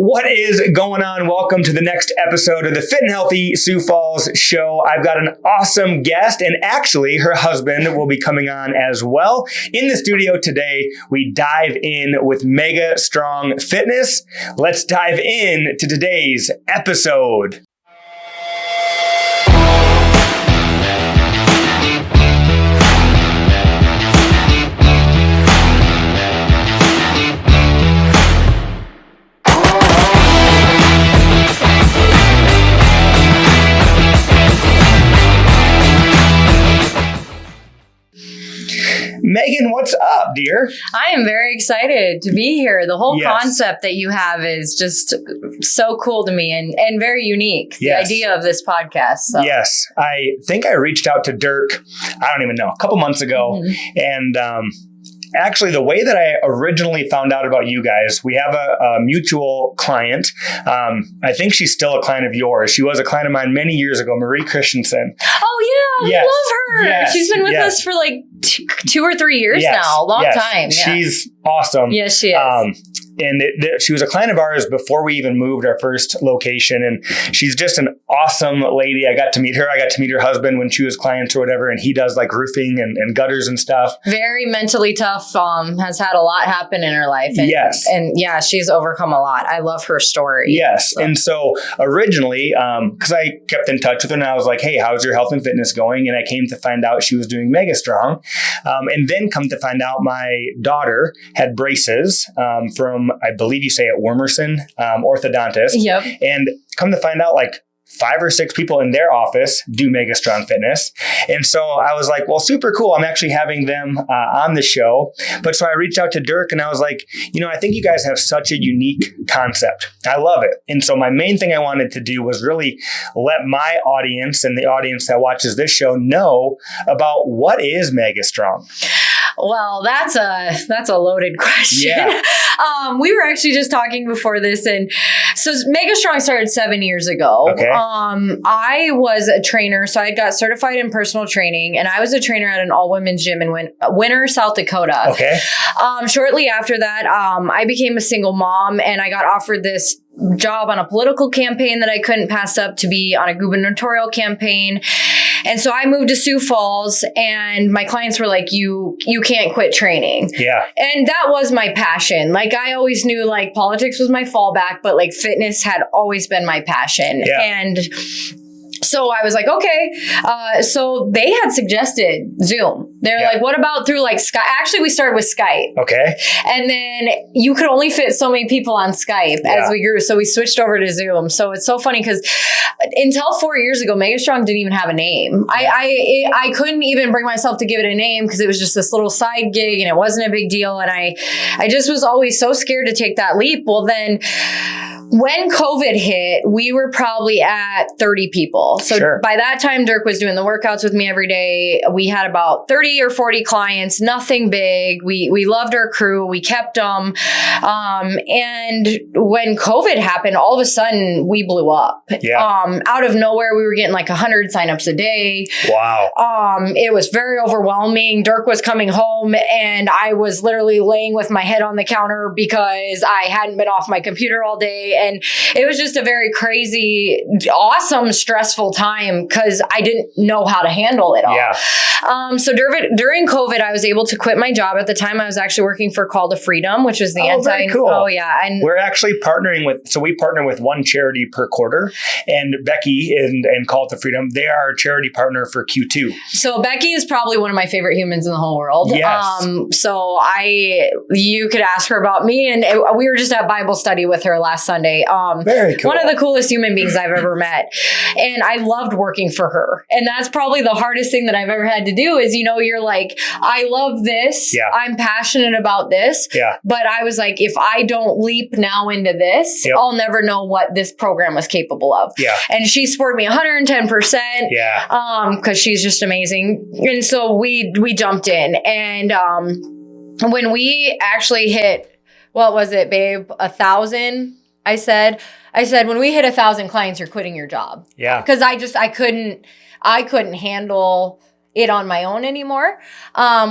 What is going on? Welcome to the next episode of the Fit and Healthy Sioux Falls Show. I've got an awesome guest, and actually her husband will be coming on as well. In the studio today, we dive in with Mega Strong Fitness. Let's dive in to today's episode. Megan, what's up, dear? I am very excited to be here. The whole concept that you have is just so cool to me and very unique. The idea of this podcast. So. Yes. I think I reached out to Dirk, I don't even know, a couple months ago. And actually, the way that I originally found out about you guys, we have a mutual client. I think she's still a client of yours. She was a client of mine many years ago, Marie Christensen. Oh, yeah. I love her. Yes. She's been with us for like 2 or 3 years now. A long time. Yeah. She's awesome. Yes, she is. And she was a client of ours before we even moved our first location. And she's just an awesome lady. I got to meet her. I got to meet her husband when she was clients or whatever. And he does like roofing and gutters and stuff. Very mentally tough. Has had a lot happen in her life. And, And yeah, she's overcome a lot. I love her story. Yes. So. And so originally, because I kept in touch with her and I was like, hey, how's your health and fitness going? And I came to find out she was doing Mega Strong. And then come to find out my daughter had braces from, I believe you say it, Wormerson orthodontist. Yep. And come to find out, like 5 or 6 people in their office do Mega Strong Fitness. And so I was like, well, super cool. I'm actually having them on the show. But so I reached out to Dirk and I was like, I think you guys have such a unique concept. I love it. And so my main thing I wanted to do was really let my audience and the audience that watches this show know about what is Mega Strong. Well, that's a loaded question. Yeah. We were actually just talking before this, and so Mega Strong started 7 years ago. Okay. I was a trainer, so I got certified in personal training, and I was a trainer at an all-women's gym in Winter, South Dakota. Okay. Shortly after that, I became a single mom, and I got offered this job on a political campaign that I couldn't pass up to be on a gubernatorial campaign. And so I moved to Sioux Falls and my clients were like, you can't quit training. Yeah. And that was my passion. Like I always knew like politics was my fallback, but like fitness had always been my passion. Yeah. And so I was like, okay. So they had suggested Zoom. They're like, what about through like Skype? Actually, we started with Skype. Okay. And then you could only fit so many people on Skype as we grew. So we switched over to Zoom. So it's so funny because until 4 years ago, Mega Strong didn't even have a name. I couldn't even bring myself to give it a name because it was just this little side gig and it wasn't a big deal. And I just was always so scared to take that leap. Well, then when COVID hit, we were probably at 30 people. So by that time, Dirk was doing the workouts with me every day. We had about 30 or 40 clients, nothing big. We loved our crew. We kept them. And when COVID happened, all of a sudden we blew up. Yeah. Out of nowhere, we were getting like 100 signups a day. Wow. It was very overwhelming. Dirk was coming home and I was literally laying with my head on the counter because I hadn't been off my computer all day. And it was just a very crazy, awesome, stressful time because I didn't know how to handle it all. Yeah. So during COVID, I was able to quit my job. At the time, I was actually working for Call to Freedom, which is the very cool. Oh, yeah. And we're actually partnering with, so we partner with one charity per quarter. And Becky and Call to Freedom, they are our charity partner for Q2. So Becky is probably one of my favorite humans in the whole world. Yes. So you could ask her about me. And we were just at Bible study with her last Sunday. Very cool. One of the coolest human beings I've ever met. And I loved working for her. And that's probably the hardest thing that I've ever had to do is, you're like, I love this. Yeah. I'm passionate about this. Yeah. But I was like, if I don't leap now into this, I'll never know what this program was capable of. Yeah. And she supported me 110%. Yeah. Because she's just amazing. And so we jumped in. And when we actually hit, what was it, babe? 1,000? I said, when we hit 1,000 clients, you're quitting your job. Yeah. Because I couldn't handle it on my own anymore,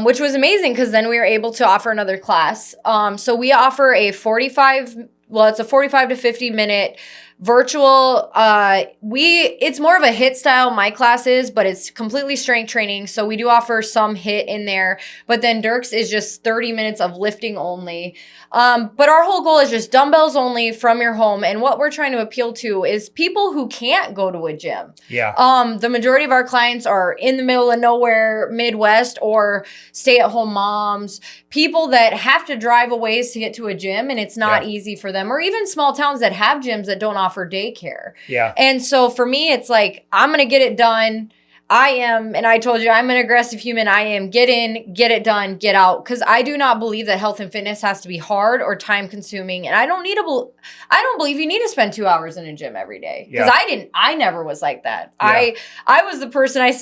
which was amazing because then we were able to offer another class. So we offer a 45 it's a 45 to 50 minute virtual. It's more of a HIIT style, my classes, but it's completely strength training. So we do offer some HIIT in there, but then Dirk's is just 30 minutes of lifting only. But our whole goal is just dumbbells only from your home. And what we're trying to appeal to is people who can't go to a gym. Yeah. The majority of our clients are in the middle of nowhere, Midwest, or stay-at-home moms, people that have to drive a ways to get to a gym and it's not easy for them, or even small towns that have gyms that don't offer daycare. Yeah. And so for me, it's like, I'm going to get it done. And I told you, I'm an aggressive human. I am get in, get it done, get out. Because I do not believe that health and fitness has to be hard or time consuming. And I don't believe you need to spend 2 hours in a gym every day. Because I never was like that. Yeah. I was the person, I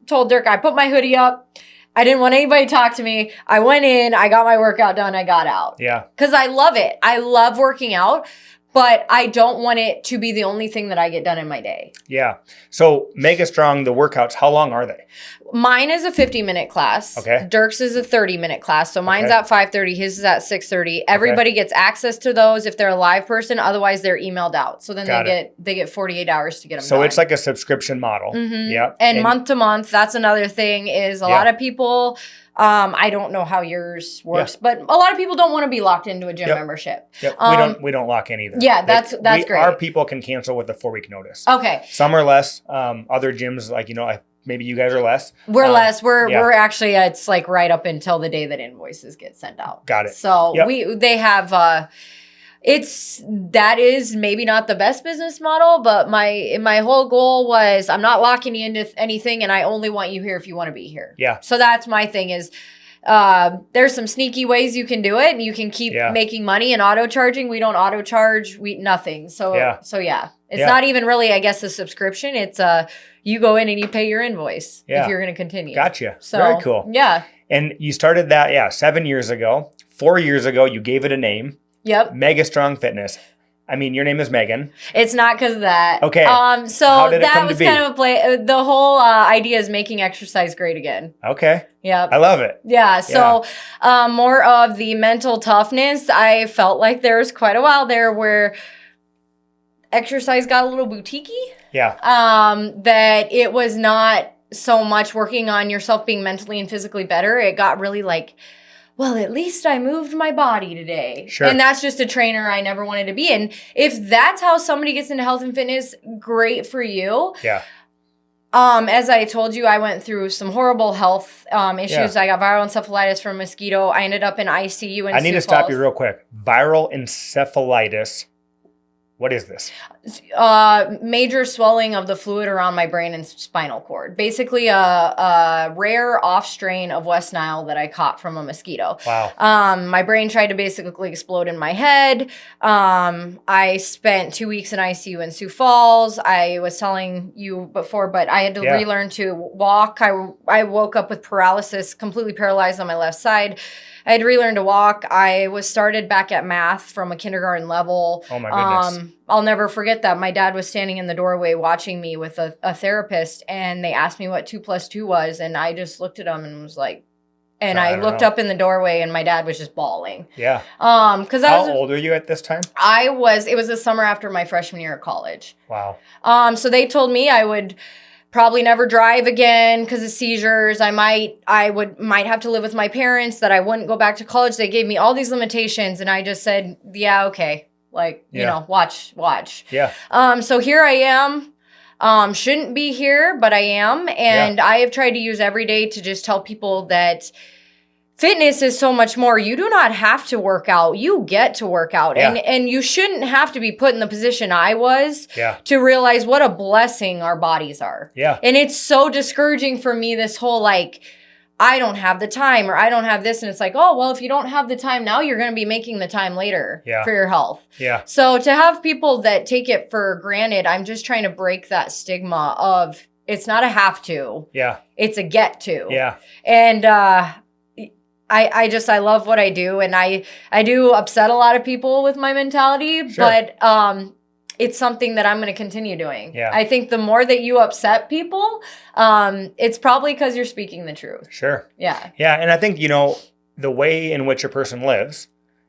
told Dirk, I put my hoodie up. I didn't want anybody to talk to me. I went in, I got my workout done, I got out. Yeah. Because I love it. I love working out. But I don't want it to be the only thing that I get done in my day. Yeah. So Mega Strong, the workouts, how long are they? Mine is a 50-minute class. Okay. Dirk's is a 30-minute class. So mine's at 5:30. His is at 6:30. Everybody gets access to those if they're a live person. Otherwise, they're emailed out. So then they get 48 hours to get them done. So it's like a subscription model. Mm-hmm. Yeah. And month to month, that's another thing is a lot of people... I don't know how yours works, but a lot of people don't want to be locked into a gym membership. Yep. We don't lock in either. Yeah, that's great. Our people can cancel with a 4-week notice. Okay. Some are less. Other gyms, like, maybe you guys are less. We're less. We're actually, it's like right up until the day that invoices get sent out. Got it. So they have, that is maybe not the best business model, but my whole goal was I'm not locking you into anything and I only want you here if you want to be here. Yeah. So that's my thing is, there's some sneaky ways you can do it and you can keep making money and auto charging. We don't auto charge, nothing. So it's not even really, I guess, a subscription. It's you go in and you pay your invoice if you're going to continue. Gotcha. So, very cool. Yeah. And you started that, 7 years ago. 4 years ago, you gave it a name. Yep. Mega Strong Fitness. I mean, your name is Megan. It's not because of that. Okay. So how did it that come was to be? kind of a play. The whole idea is making exercise great again. Okay. Yeah. I love it. Yeah. So more of the mental toughness. I felt like there was quite a while there where exercise got a little boutiquey. Yeah. That it was not so much working on yourself being mentally and physically better. It got really like, well, at least I moved my body today. Sure. And that's just a trainer I never wanted to be. And if that's how somebody gets into health and fitness, great for you. Yeah. As I told you, I went through some horrible health issues. I got viral encephalitis from a mosquito. I ended up in ICU in I need to Sioux stop Falls. you real quick. Viral encephalitis. What is this? Major swelling of the fluid around my brain and spinal cord. Basically a rare off strain of West Nile that I caught from a mosquito. Wow. My brain tried to basically explode in my head. I spent 2 weeks in ICU in Sioux Falls. I was telling you before, but I had to relearn to walk. I woke up with paralysis, completely paralyzed on my left side. I had to relearn to walk. I was started back at math from a kindergarten level. Oh my goodness. I'll never forget that. My dad was standing in the doorway watching me with a therapist, and they asked me what 2 + 2 was, and I just looked at him and was like, and I looked up in the doorway, and my dad was just bawling. Yeah. Because How old were you at this time? It was the summer after my freshman year of college. Wow. So they told me I would probably never drive again because of seizures. I might have to live with my parents, that I wouldn't go back to college. They gave me all these limitations, and I just said, yeah, okay. Like, you know, watch. Yeah. So here I am. Shouldn't be here, but I am. And I have tried to use every day to just tell people that fitness is so much more. You do not have to work out. You get to work out. Yeah. And you shouldn't have to be put in the position I was to realize what a blessing our bodies are. Yeah. And it's so discouraging for me, this whole like, I don't have the time or I don't have this. And it's like, oh, well, if you don't have the time now, you're going to be making the time later for your health. Yeah. So to have people that take it for granted, I'm just trying to break that stigma of it's not a have to. Yeah. It's a get to. Yeah. And, I love what I do, and I do upset a lot of people with my mentality, but it's something that I'm going to continue doing. Yeah. I think the more that you upset people, it's probably because you're speaking the truth. Sure. Yeah. Yeah, and I think, the way in which a person lives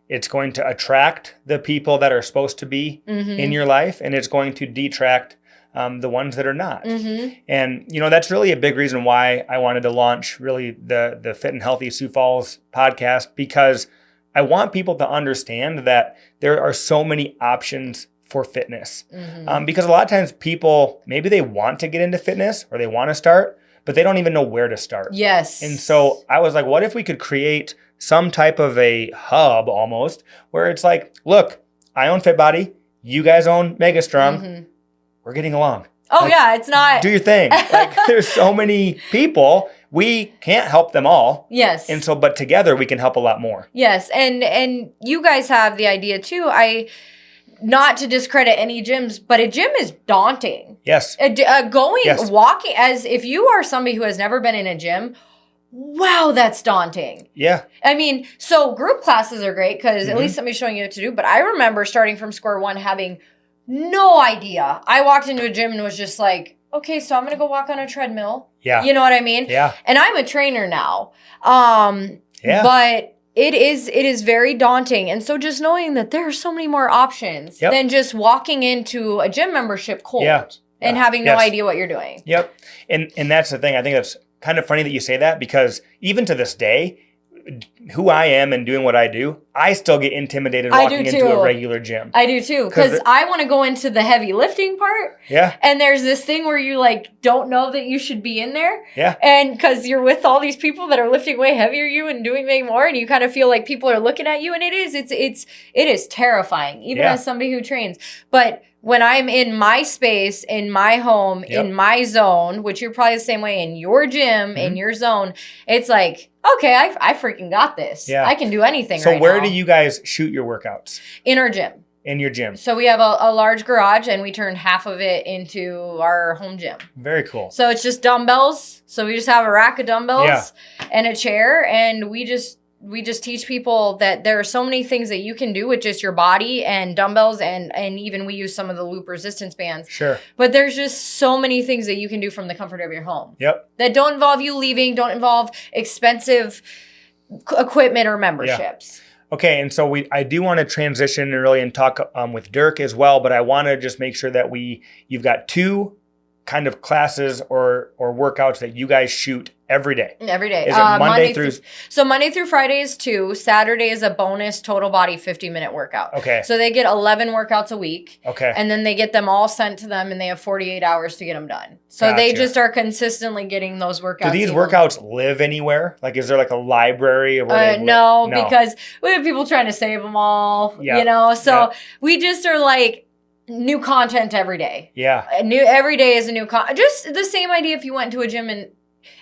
it's going to attract the people that are supposed to be in your life, and it's going to detract the ones that are not. And, that's really a big reason why I wanted to launch really the Fit and Healthy Sioux Falls podcast, because I want people to understand that there are so many options for fitness. Because a lot of times people, maybe they want to get into fitness or they want to start, but they don't even know where to start. Yes. And so I was like, what if we could create some type of a hub almost where it's like, look, I own FitBody, you guys own Mega Strong, we're getting along. Oh, yeah, it's not. Do your thing. Like, there's so many people. We can't help them all. Yes. And so, but together we can help a lot more. Yes. And you guys have the idea too. Not to discredit any gyms, but a gym is daunting. Yes. Walking, as if you are somebody who has never been in a gym, wow, that's daunting. Yeah. I mean, so group classes are great because at least somebody's showing you what to do. But I remember starting from square one, having no idea. I walked into a gym and was just like, okay, so I'm going to go walk on a treadmill. Yeah. You know what I mean? Yeah. And I'm a trainer now. Yeah. But it is very daunting. And so just knowing that there are so many more options than just walking into a gym membership cold and having no idea what you're doing. Yep. And that's the thing. I think that's kind of funny that you say that, because even to this day, who I am and doing what I do, I still get intimidated walking into a regular gym. I do too, because I want to go into the heavy lifting part. Yeah. And there's this thing where you don't know that you should be in there. Yeah. And because you're with all these people that are lifting way heavier than you and doing way more, and you kind of feel like people are looking at you, and it is terrifying, even as somebody who trains. But when I'm in my space, in my home, in my zone, which you're probably the same way in your gym, in your zone, it's like, okay, I freaking got this. Yeah. I can do anything right now. So where do you guys shoot your workouts? In our gym. In your gym. So we have a large garage, and we turned half of it into our home gym. Very cool. So it's just dumbbells. So we just have a rack of dumbbells and a chair, and we just teach people that there are so many things that you can do with just your body and dumbbells, and even we use some of the loop resistance bands. Sure. But there's just so many things that you can do from the comfort of your home. Yep. That don't involve you leaving, don't involve expensive equipment or memberships. Yeah. Okay, and so I do want to transition and talk with Dirk as well, but I want to just make sure that you've got two kind of classes or workouts that you guys shoot every day. Every day. Is it Monday through? So Monday through Friday is 2. Saturday is a bonus total body 50-minute workout. Okay. So they get 11 workouts a week. Okay. And then they get them all sent to them, and they have 48 hours to get them done. So they just are consistently getting those workouts. Do these workouts live anywhere? Like, is there like a library of where they no, because we have people trying to save them all. Yep. So we just are like, new content every day. Yeah. Every day is a new just the same idea if you went to a gym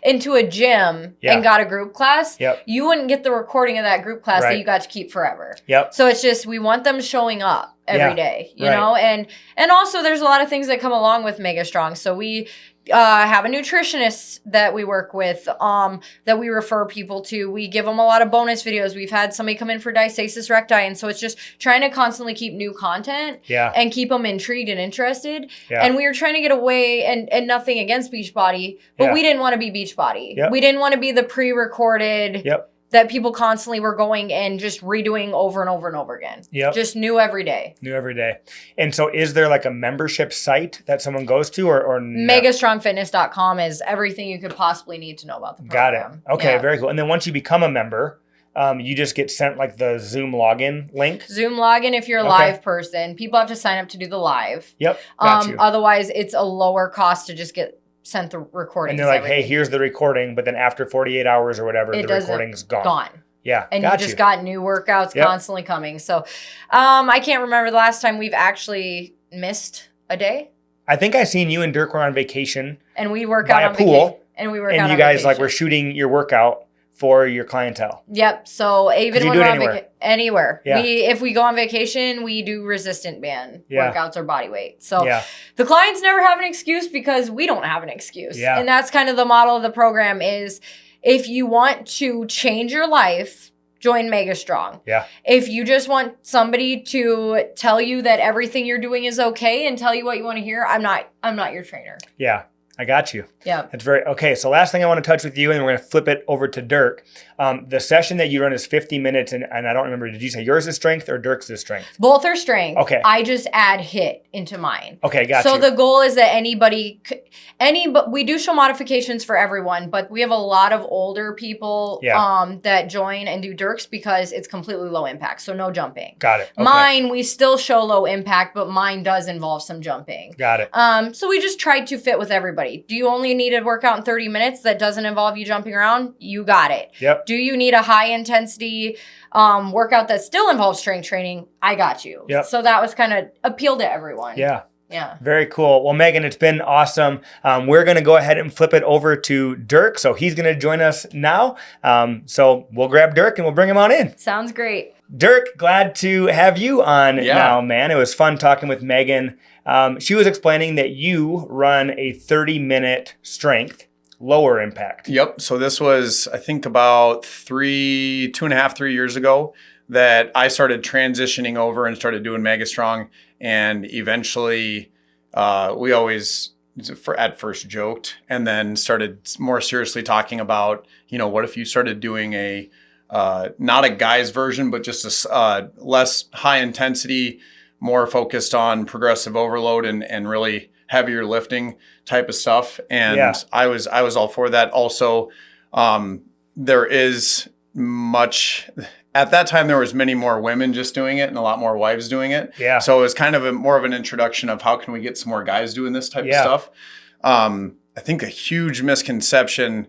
and got a group class, you wouldn't get the recording of that group class that you got to keep forever. Yep. So it's just, we want them showing up every day, you know, and also there's a lot of things that come along with Mega Strong. So we have a nutritionist that we work with, that we refer people to. We give them a lot of bonus videos. We've had somebody come in for diastasis recti. And so it's just trying to constantly keep new content and keep them intrigued and interested. Yeah. And we were trying to get away, and nothing against Beachbody, but we didn't want to be Beachbody. Yep. We didn't want to be the pre-recorded that people constantly were going and just redoing over and over and over again. Yep. Just new every day. New every day. And so is there like a membership site that someone goes to or no? Megastrongfitness.com is everything you could possibly need to know about the program. Got it. Okay, very cool. And then once you become a member, you just get sent like the Zoom login link? Zoom login if you're a live person. People have to sign up to do the live. Yep, got you. Otherwise, it's a lower cost to just get sent the recording. And they're like, hey, here's the recording, but then after 48 hours or whatever, the recording's gone. Yeah, and you just got new workouts constantly coming. So I can't remember the last time we've actually missed a day. I think I seen you and Dirk were on vacation. And we work out on pool. And we work out on vacation. And you guys like were shooting your workout for your clientele. Yep. So even when we're on anywhere. Yeah. If we go on vacation, we do resistant band workouts or body weight. So the clients never have an excuse because we don't have an excuse. Yeah. And that's kind of the model of the program is, if you want to change your life, join Mega Strong. Yeah. If you just want somebody to tell you that everything you're doing is okay and tell you what you want to hear, I'm not your trainer. Yeah. I got you. Yeah. That's okay. So last thing I want to touch with you, and we're going to flip it over to Dirk. The session that you run is 50 minutes, and I don't remember, did you say yours is strength or Dirk's is strength? Both are strength. Okay. I just add HIIT into mine. Okay, got you. you. So the goal is that we do show modifications for everyone, but we have a lot of older people that join and do Dirk's because it's completely low impact, so no jumping. Got it. Okay. Mine, we still show low impact, but mine does involve some jumping. Got it. So we just tried to fit with everybody. Do you only need a workout in 30 minutes that doesn't involve you jumping around? You got it. Yep. Do you need a high intensity workout that still involves strength training? I got you. Yep. So that was kind of appeal to everyone. Yeah. Yeah. Very cool. Well, Megan, it's been awesome. We're going to go ahead and flip it over to Dirk. So he's going to join us now. So we'll grab Dirk and we'll bring him on in. Sounds great. Dirk, glad to have you on now, man. It was fun talking with Megan. She was explaining that you run a 30-minute strength, lower impact. Yep. So this was, I think, about 2.5, 3 years ago that I started transitioning over and started doing Mega Strong. And eventually, we always at first joked and then started more seriously talking about, what if you started doing a not a guy's version, but just a less high intensity, more focused on progressive overload and really heavier lifting type of stuff. And I was all for that. Also, there is much. At that time, there was many more women just doing it and a lot more wives doing it. Yeah. So it was kind of more of an introduction of how can we get some more guys doing this type of stuff. I think a huge misconception,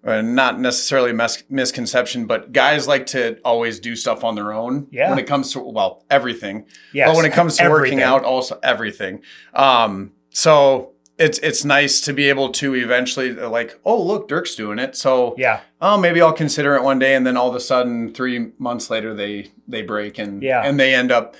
not necessarily misconception, but guys like to always do stuff on their own when it comes to, everything. Yes. But when it comes to working out, also everything. So it's nice to be able to eventually oh, look, Dirk's doing it. So maybe I'll consider it one day. And then all of a sudden 3 months later, they break and they end up,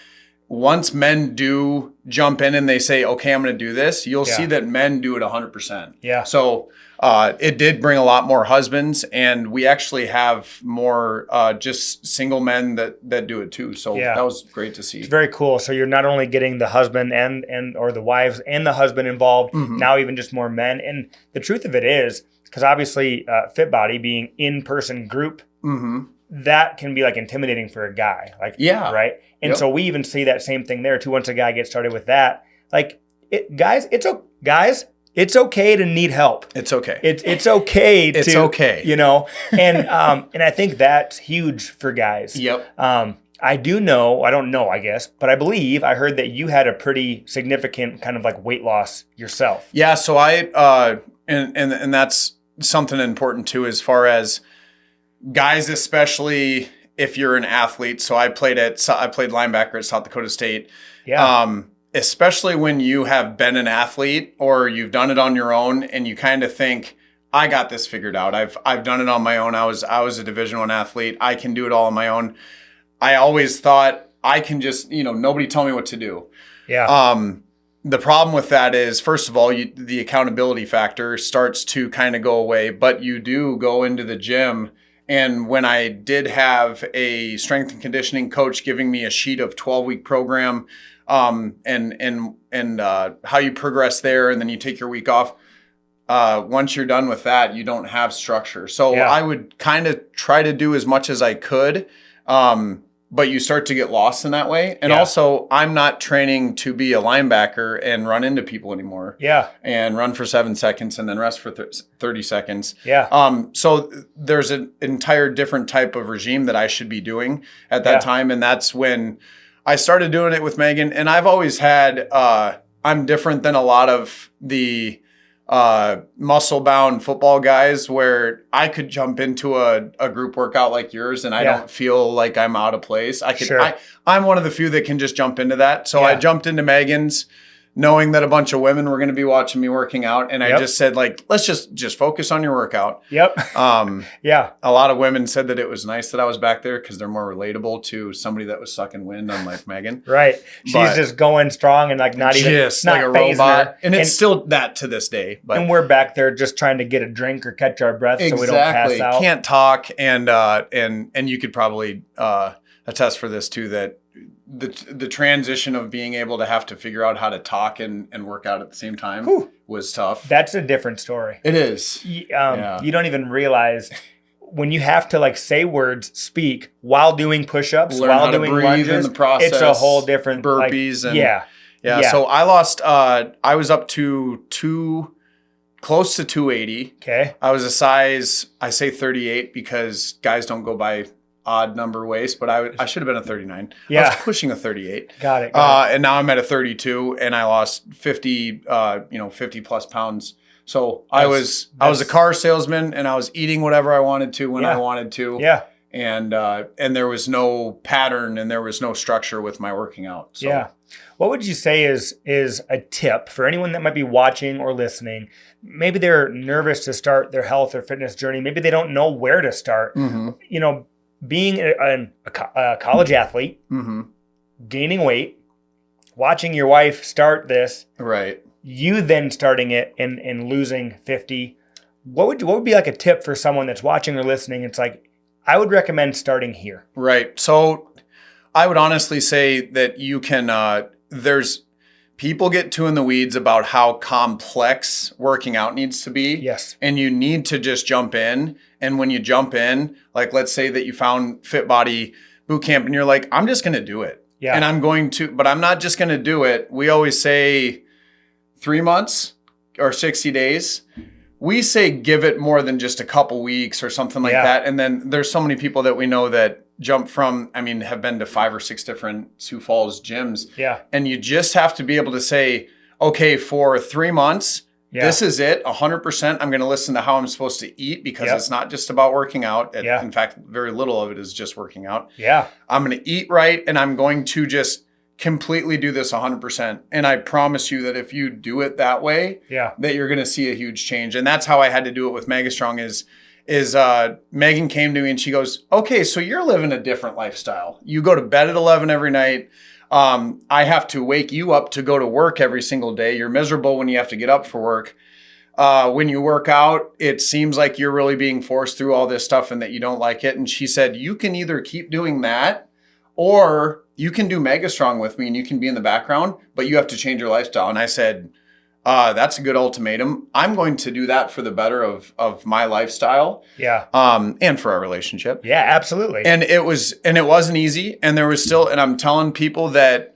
once men do jump in and they say, okay, I'm going to do this, you'll see that men do it 100%. Yeah. So it did bring a lot more husbands, and we actually have more just single men that do it too. So that was great to see. It's very cool. So you're not only getting the husband and or the wives and the husband involved, now even just more men. And the truth of it is, because obviously Fit Body being in-person group, that can be intimidating for a guy. Right? And so we even see that same thing there too. Once a guy gets started with that, guys, it's okay to need help. It's okay. It's okay. It's okay. And I think that's huge for guys. Yep. I don't know, I guess, but I believe I heard that you had a pretty significant kind of weight loss yourself. Yeah. So I, and that's something important too, as far as guys, especially if you're an athlete. So I played linebacker at South Dakota State. Yeah. Especially when you have been an athlete or you've done it on your own and you kind of think, I got this figured out. I've done it on my own. I was a Division I athlete. I can do it all on my own. I always thought I can just, nobody tell me what to do. Yeah. The problem with that is, first of all, the accountability factor starts to kind of go away, but you do go into the gym. And when I did have a strength and conditioning coach giving me a sheet of 12-week program, and how you progress there, and then you take your week off. Once you're done with that, you don't have structure. So I would kind of try to do as much as I could, but you start to get lost in that way. And also, I'm not training to be a linebacker and run into people anymore. Yeah. And run for 7 seconds and then rest for 30 seconds. Yeah. So there's an entire different type of regime that I should be doing at that time, and that's when I started doing it with Megan. And I've always had, I'm different than a lot of the muscle-bound football guys where I could jump into a group workout like yours and I don't feel like I'm out of place. I'm one of the few that can just jump into that. So I jumped into Megan's knowing that a bunch of women were going to be watching me working out. And I just said, let's just focus on your workout. Yep. A lot of women said that it was nice that I was back there because they're more relatable to somebody that was sucking wind, unlike Megan. Right. She's just going strong and not even just not like a robot. Her. And it's still that to this day. But and we're back there just trying to get a drink or catch our breath so we don't pass out. Can't talk. And you could probably attest for this too, that the transition of being able to have to figure out how to talk and work out at the same time was tough. That's a different story. It is. You don't even realize when you have to like say words, speak while doing push-ups, Learn while how to doing breathe lunges, in the process, it's a whole different burpees like, and yeah. So I lost. I was up to close to 280. Okay. I was a size, I say 38 because guys don't go by odd number waist, but I should have been a 39. Yeah. I was pushing a 38. Got it. And now I'm at a 32 and I lost 50 plus pounds. So I was a car salesman and I was eating whatever I wanted to when I wanted to. Yeah. And there was no pattern and there was no structure with my working out. So. Yeah. What would you say is a tip for anyone that might be watching or listening? Maybe they're nervous to start their health or fitness journey. Maybe they don't know where to start. Mm-hmm. Being a college athlete, gaining weight, watching your wife start this, right? You then starting it and losing 50. What would be like a tip for someone that's watching or listening? It's like, I would recommend starting here. Right. So I would honestly say that you can, there's people get too in the weeds about how complex working out needs to be. Yes. And you need to just jump in. And when you jump in, like, let's say that you found Fit Body Boot Camp and you're like, I'm just going to do it. Yeah. And but I'm not just going to do it. We always say 3 months or 60 days. We say give it more than just a couple weeks or something like that. And then there's so many people that we know that jump from, have been to 5 or 6 different Sioux Falls gyms. Yeah. And you just have to be able to say, okay, for 3 months, this is it, 100%. I'm going to listen to how I'm supposed to eat because it's not just about working out. In fact, very little of it is just working out. Yeah. I'm going to eat right and I'm going to just completely do this 100%. And I promise you that if you do it that way, that you're going to see a huge change. And that's how I had to do it with Megastrong is Megan came to me and she goes, okay, so you're living a different lifestyle. You go to bed at 11 every night. I have to wake you up to go to work every single day. You're miserable when you have to get up for work. When you work out, it seems like you're really being forced through all this stuff and that you don't like it. And she said, you can either keep doing that or you can do Megastrong with me and you can be in the background, but you have to change your lifestyle. And I said, that's a good ultimatum. I'm going to do that for the better of my lifestyle. Yeah. And for our relationship. Yeah, absolutely. And it wasn't easy. And there was still, and I'm telling people that,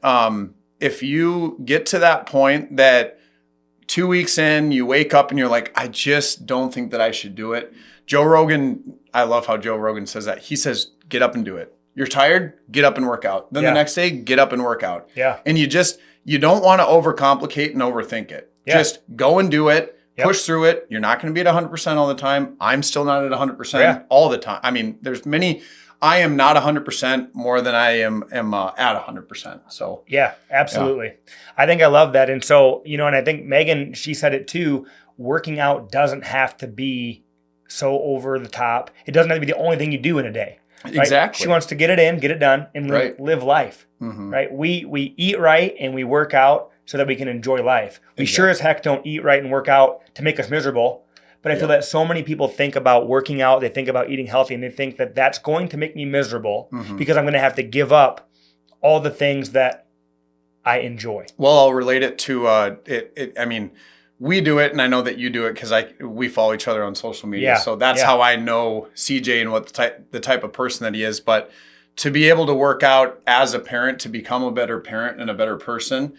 if you get to that point that 2 weeks in, you wake up and you're like, I just don't think that I should do it. Joe Rogan, I love how Joe Rogan says that. He says, get up and do it. You're tired, get up and work out. Then the next day, get up and work out. Yeah. And you don't want to overcomplicate and overthink it. Yeah. Just go and do it. Yep. Push through it. You're not going to be at 100% all the time. I'm still not at 100% all the time. I am not 100% more than I am at 100%. So yeah, absolutely. Yeah. I think I love that. And so, and I think Megan, she said it too, working out doesn't have to be so over the top. It doesn't have to be the only thing you do in a day. Right? Exactly. She wants to get it in, get it done, and live life. Mm-hmm. Right? We eat right and we work out so that we can enjoy life. We sure as heck don't eat right and work out to make us miserable. But I feel that so many people think about working out, they think about eating healthy, and they think that that's going to make me miserable because I'm going to have to give up all the things that I enjoy. Well, I'll relate it to we do it, and I know that you do it because we follow each other on social media. Yeah. So that's how I know CJ and what the type of person that he is. But to be able to work out as a parent, to become a better parent and a better person,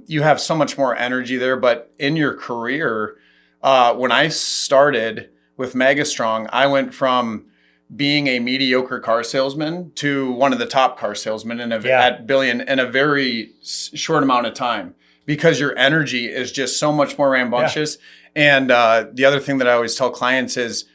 you have so much more energy there. But in your career, when I started with Megastrong, I went from being a mediocre car salesman to one of the top car salesmen at Billion in a very short amount of time. Because your energy is just so much more rambunctious. Yeah. And the other thing that I always tell clients is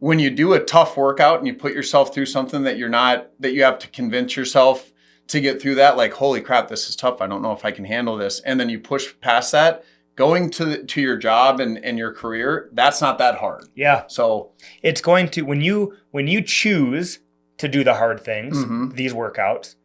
when you do a tough workout and you put yourself through something that you have to convince yourself to get through that, like, holy crap, this is tough. I don't know if I can handle this. And then you push past that, going to your job and your career, that's not that hard. Yeah. So it's going to, when you choose to do the hard things, these workouts,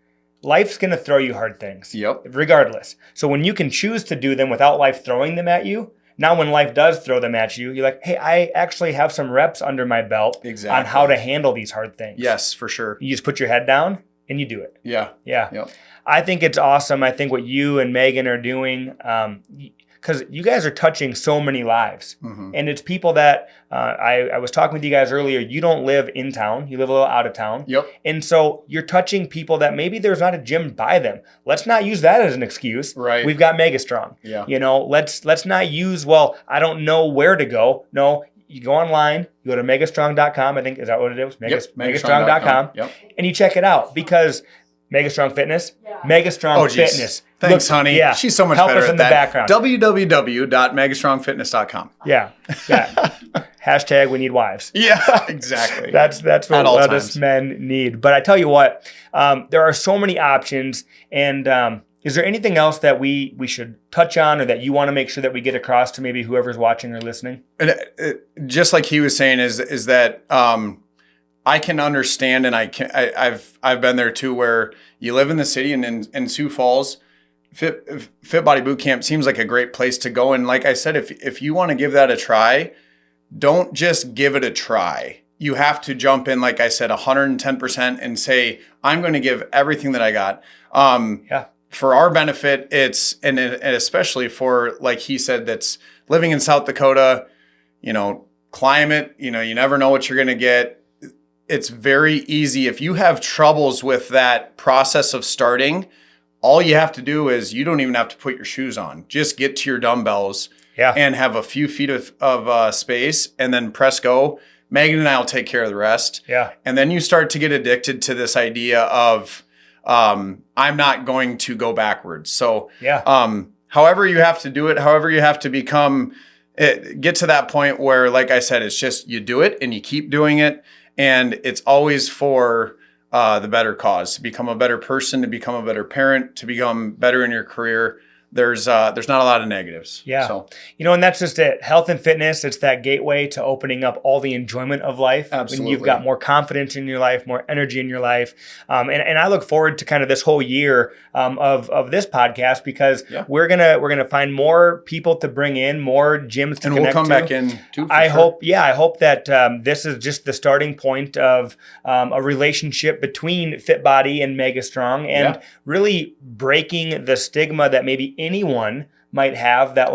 life's going to throw you hard things. Yep. Regardless. So when you can choose to do them without life throwing them at you, now when life does throw them at you, you're like, hey, I actually have some reps under my belt on how to handle these hard things. Yes, for sure. You just put your head down and you do it. Yeah. Yeah. Yep. I think it's awesome. I think what you and Megan are doing, because you guys are touching so many lives. Mm-hmm. And it's people that I was talking with you guys earlier. You don't live in town. You live a little out of town. Yep. And so you're touching people that maybe there's not a gym by them. Let's not use that as an excuse. Right. We've got Mega Strong. Yeah. You know, let's not use, well, I don't know where to go. No, you go online, you go to megastrong.com. I think, is that what it is? Megastrong.com. Yep. And you check it out because Mega Strong Fitness, Mega Strong Fitness. Thanks, honey. Yeah. She's so much Help better us at in that. the background. www.megastrongfitness.com. Yeah. Hashtag we need wives. Yeah, exactly. That's what At all us times. men need. But I tell you what, there are so many options. And is there anything else that we should touch on or that you want to make sure that we get across to maybe whoever's watching or listening? And just like he was saying, is that I can understand, and I've been there too, where you live in the city and in Sioux Falls, Fit Body Boot Camp seems like a great place to go. And like I said, if you want to give that a try, don't just give it a try. You have to jump in, like I said, 110% and say, I'm going to give everything that I got. For our benefit, and especially for, like he said, that's living in South Dakota, climate, you never know what you're going to get. It's very easy. If you have troubles with that process of starting, all you have to do is you don't even have to put your shoes on. Just get to your dumbbells and have a few feet of space and then press go. Megan and I will take care of the rest. Yeah. And then you start to get addicted to this idea of, I'm not going to go backwards. So however you have to do it, however you have to get to that point where, like I said, it's just you do it and you keep doing it. And it's always for the better cause, to become a better person, to become a better parent, to become better in your career. There's not a lot of negatives. Yeah. So, and that's just it. Health and fitness, it's that gateway to opening up all the enjoyment of life. Absolutely. When you've got more confidence in your life, more energy in your life. And I look forward to kind of this whole year of this podcast because we're gonna find more people to bring in, more gyms to connect to. And we'll come back in too. I hope that this is just the starting point of a relationship between Fit Body and Mega Strong and really breaking the stigma that maybe anyone might have that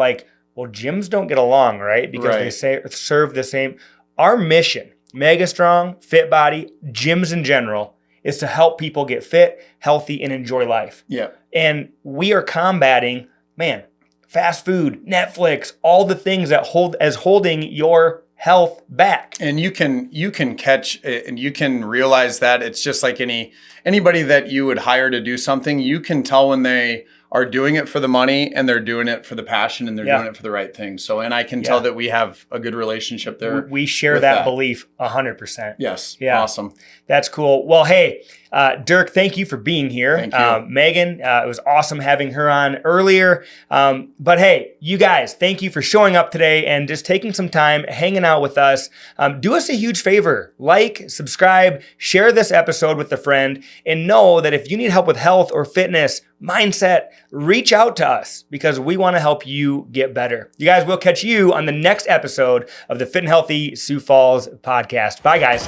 gyms don't get along, right? Because they serve the same. Our mission, Mega Strong, Fit Body, gyms in general, is to help people get fit, healthy, and enjoy life. Yeah. And we are combating, fast food, Netflix, all the things that holding your health back. And you can catch and you can realize that it's just like anybody that you would hire to do something. You can tell when they are doing it for the money and they're doing it for the passion and they're doing it for the right thing. So, and I can tell that we have a good relationship there. We share that belief 100%. Yes. Yeah. Awesome. That's cool. Well, hey, Dirk, thank you for being here. Thank you. Megan, it was awesome having her on earlier. But hey, you guys, thank you for showing up today and just taking some time hanging out with us. Do us a huge favor. Like, subscribe, share this episode with a friend, and know that if you need help with health or fitness, mindset, reach out to us because we want to help you get better. You guys, we'll catch you on the next episode of the Fit and Healthy Sioux Falls podcast. Bye, guys.